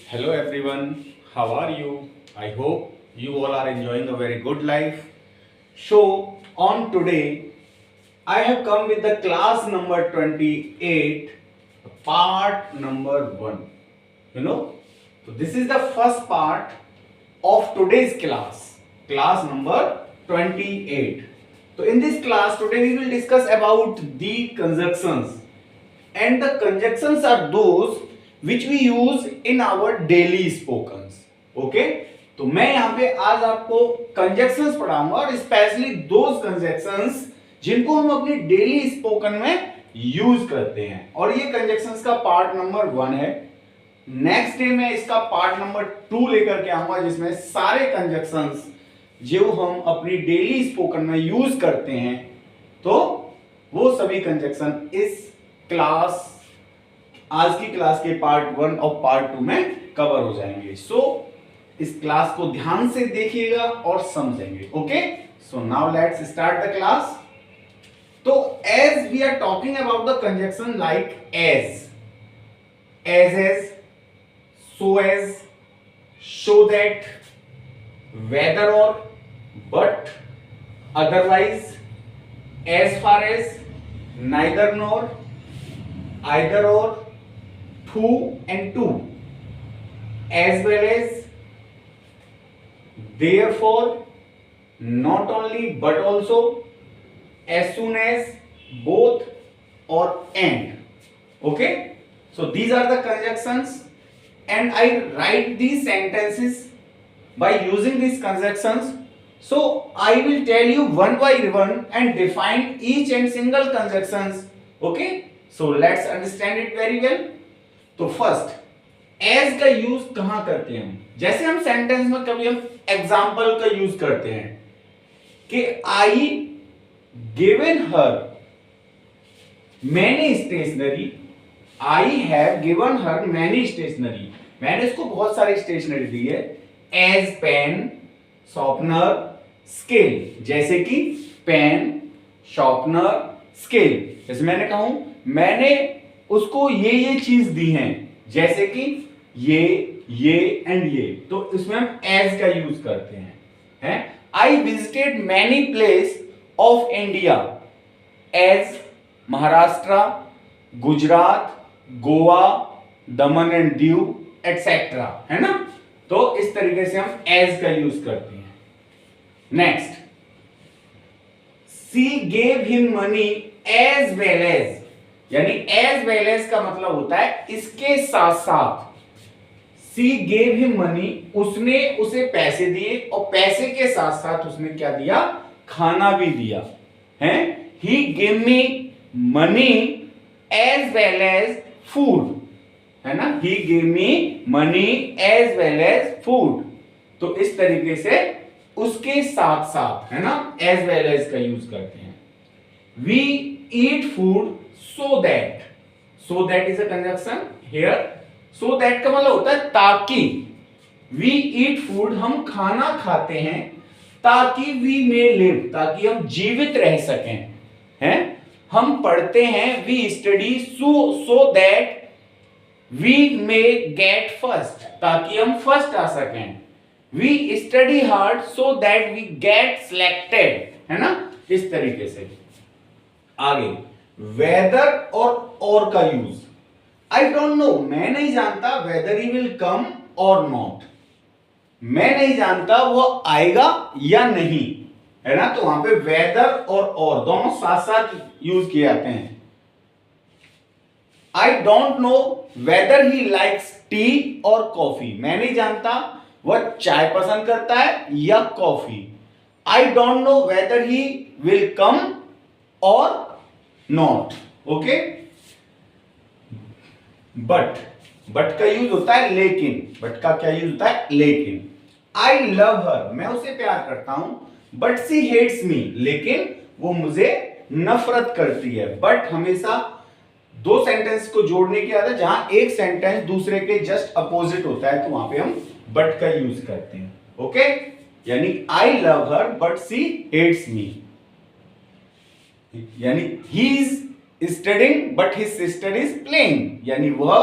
Hello everyone, how are you? I hope you all are enjoying a very good life. So, on today, I have come with the class number 28, part number 1. You know, so this is the first part of today's class number 28. So, in this class, today we will discuss about the conjunctions. And the conjunctions are those which we use in our daily spokens. Okay तो मैं यहाँ पे आज आपको conjunctions पढ़ाऊंगा और specially those conjunctions जिनको हम अपनी डेली स्पोकन में यूज करते हैं और ये कंजक्शंस का पार्ट नंबर 1 है। नेक्स्ट डे में इसका पार्ट नंबर 2 लेकर के आऊंगा जिसमें सारे कंजक्शंस जो हम अपनी डेली स्पोकन में यूज करते हैं तो वो सभी कंजक्शन इस क्लास आज की क्लास के पार्ट 1 और पार्ट 2 में कवर हो जाएंगे। सो इस क्लास को ध्यान से देखिएगा और समझेंगे। Okay, so now let's start the class. तो as we are talking about the conjunction like as so as, so that, whether or, but, otherwise, as far as, neither nor, either or, through and to, as well as, therefore, not only but also, as soon as, both or and. Okay, so these are the conjunctions and I write these sentences by using these conjunctions. So I will tell you one by one and define each and single conjunctions. Okay, so let's understand it very well. तो first as का use कहां करते हैं हम? जैसे हम sentence में कभी हम एग्जाम्पल का यूज करते हैं कि I given her many stationery, I have given her many stationery, मैंने इसको बहुत सारी स्टेशनरी दी है। एज पेन, शॉर्पनर, स्केल, जैसे कि पेन, शॉर्पनर, स्केल, जैसे मैंने कहूं मैंने उसको ये चीज दी हैं जैसे कि ये एंड ये, तो इसमें हम एज का यूज करते हैं। I visited many place of India as Maharashtra, Gujarat, Goa, Daman and Diu etcetera, है ना। तो इस तरीके से हम एज का यूज करते हैं। Next, she gave him money as well as, यानी एज वेल एज का मतलब होता है इसके साथ साथ। सी गेव हिम मनी, उसने उसे पैसे दिए और पैसे के साथ साथ उसने क्या दिया? खाना भी दिया है। He give me money as well as food, है ना। He give me money as well as food, तो इस तरीके से उसके साथ साथ, है ना, एज वेल एज का यूज करते हैं। We eat food so that is a conjunction here. so that का मतलब होता है ताकि। we eat food, हम खाना खाते हैं ताकि we may live, ताकि हम जीवित रह सकें, हैं। हम पढ़ते हैं we study so that we may get first, ताकि हम फर्स्ट आ सकें। we study hard so that we get selected, है ना, इस तरीके से। आगे वेदर और का यूज, आई डोंट नो, मैं नहीं जानता वेदर ही विल कम और नॉट, मैं नहीं जानता वो आएगा या नहीं, है ना। तो वहां पे वेदर और दोनों साथ साथ यूज किए जाते हैं। I don't know whether he likes T और कॉफी, मैं नहीं जानता वह चाय पसंद करता है या coffee. I don't know whether he will come और नॉट। ओके, बट का यूज होता है लेकिन, बट का क्या यूज होता है? लेकिन। आई लव हर, मैं उसे प्यार करता हूं, बट सी हेट्स मी, लेकिन वो मुझे नफरत करती है। बट हमेशा दो सेंटेंस को जोड़ने की आदत, जहां एक सेंटेंस दूसरे के जस्ट अपोजिट होता है तो वहां पे हम बट का यूज करते हैं। ओके, यानी I love her but she hates me, यानी he is studying but his sister is playing, यानी वह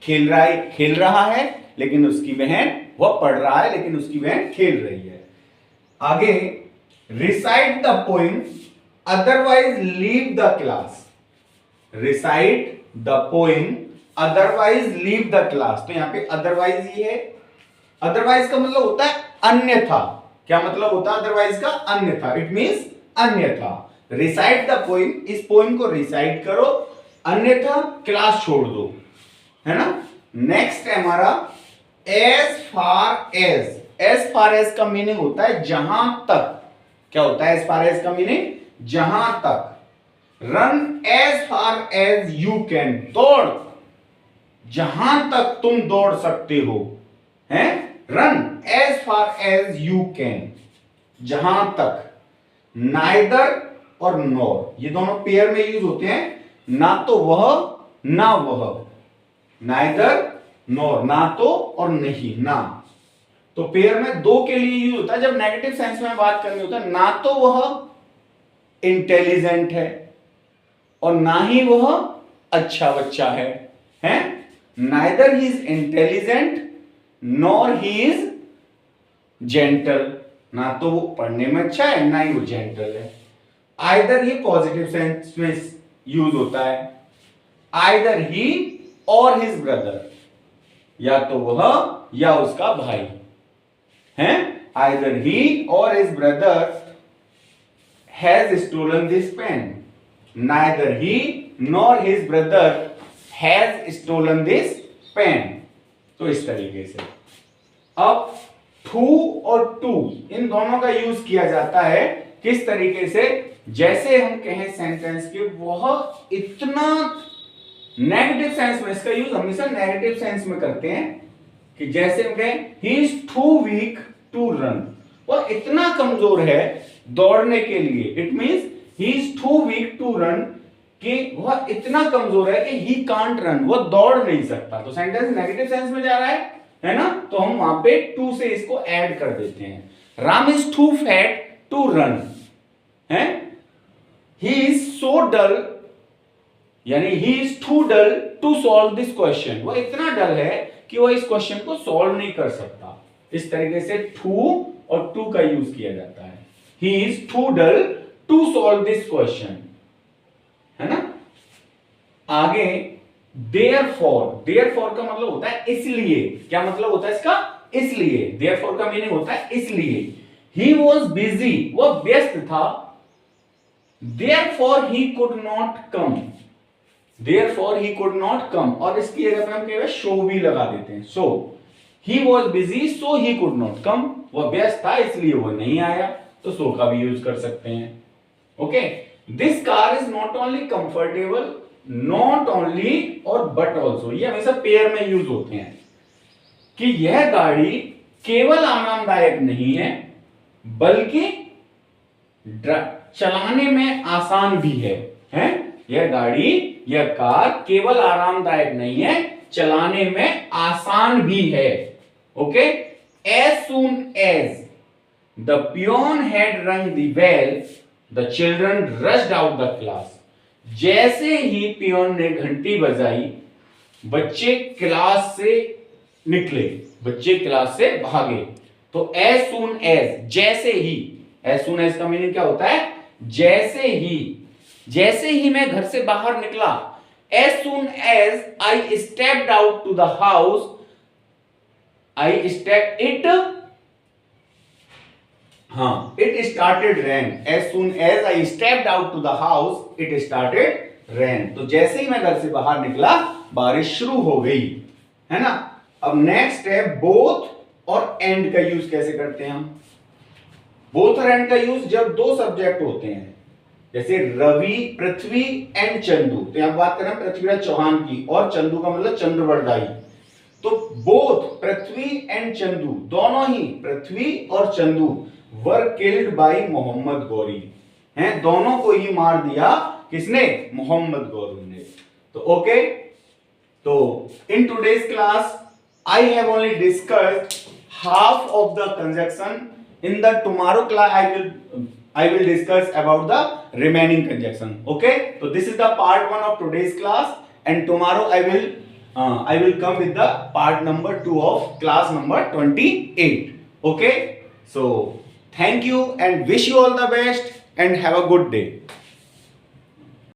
खेल रहा है लेकिन उसकी बहन, वह पढ़ रहा है लेकिन उसकी बहन खेल रही है। आगे, recite the poem otherwise leave the class. Recite the poem otherwise leave the class. तो यहां पे अदरवाइज ही है। अदरवाइज का मतलब होता है अन्यथा। क्या मतलब होता है अदरवाइज का? अन्यथा। इट मींस अन्यथा। रिसाइट द पोइम, इस पोइम को रिसाइट करो, अन्यथा क्लास छोड़ दो, है ना। नेक्स्ट है हमारा as far as. As far as का मीनिंग होता है जहां तक। क्या होता है एज फार एज का मीनिंग? जहां तक। Run as far as you can. दौड़ जहां तक तुम दौड़ सकते हो, हैं। Run as far as you can, जहां तक। नाइदर और नॉर, ये दोनों पेयर में यूज होते हैं। ना तो वह ना वह। नाइदर नॉर, ना तो और नहीं, ना। तो पेयर में दो के लिए यूज होता है जब नेगेटिव सेंस में बात करनी होता है। ना तो वह इंटेलिजेंट है और ना ही वह अच्छा बच्चा है, हैं। Neither he is intelligent nor he is gentle. ना तो वो पढ़ने में अच्छा है, ना ही वो जेंटल है। आइदर ये पॉजिटिव सेंस में यूज होता है। आइदर ही और हिज ब्रदर, या तो वह या उसका भाई, हैं। आइदर ही और his brother has stolen this pen. Neither he nor his brother has stolen this pen. तो इस तरीके से। अब टू और टू, इन दोनों का यूज किया जाता है किस तरीके से? जैसे हम कहें सेंटेंस के वह इतना, नेगेटिव सेंस में इसका यूज हमेशा नेगेटिव सेंस में करते हैं कि जैसे हम कहें he is too weak to run. वह इतना कमजोर है दौड़ने के लिए। It means he is too weak to run, कि वह इतना कमजोर है कि ही कांट रन, वह दौड़ नहीं सकता। तो सेंटेंस नेगेटिव सेंस में जा रहा है ना। तो हम वहां पे टू से इसको ऐड कर देते हैं। Ram is too fat to run, है। ही इज सो डल, यानी he is too dull to solve this question. वह इतना डल है कि वह इस क्वेश्चन को सॉल्व नहीं कर सकता। इस तरीके से टू और टू का यूज किया जाता है। He is too dull to solve this question, है ना। आगे देयरफॉर। देयरफॉर का मतलब होता है इसलिए। क्या मतलब होता है इसका? इसलिए। देयरफॉर का मीनिंग होता है इसलिए। ही वॉज बिजी, वह व्यस्त था। Therefore he could not come. Therefore he could not कम, और इसकी जगह पे हम केवल शो भी लगा देते हैं। So he was busy so he could not come, वह व्यस्त था इसलिए वह नहीं आया। तो सो का भी यूज कर सकते हैं। Okay, this car is not only comfortable, not only और बट ऑल्सो, ये हमेशा पेयर में यूज होते हैं कि यह गाड़ी केवल आरामदायक नहीं है बल्कि चलाने में आसान भी है, हैं? यह गाड़ी, यह कार केवल आरामदायक नहीं है, चलाने में आसान भी है। Okay, as soon as the peon had rung the bell the children rushed out the class. जैसे ही पियोन ने घंटी बजाई बच्चे क्लास से निकले, बच्चे क्लास से भागे। तो एज सून एज, जैसे ही। एज सून एज का मीनिंग क्या होता है? जैसे ही। जैसे ही मैं घर से बाहर निकला, as soon as I stepped out to the house, I step it, it started rain. As soon as I stepped out to the house, it started rain. तो जैसे ही मैं घर से बाहर निकला बारिश शुरू हो गई, है ना। अब नेक्स्ट है बोथ और एंड का यूज कैसे करते हैं हम। बोथ और एंड का यूज जब दो सब्जेक्ट होते हैं, जैसे रवि, पृथ्वी एंड चंदू। तो यहां बात करें पृथ्वीराज चौहान की, और चंदू का मतलब चंद्रवरदाई। तो बोथ, पृथ्वी एंड चंदू, दोनों ही, पृथ्वी और Chandu were killed by Mohammad Ghori, हैं। दोनों को ही मार दिया किसने? मोहम्मद गौरी ने। तो ओके, तो in today's class I have only discussed half of the conjunction. In the tomorrow class, I will discuss about the remaining conjunction. Okay? So this is the part 1 of today's class, and tomorrow I will I will come with the part number 2 of class number 28. Okay, so thank you and wish you all the best and have a good day.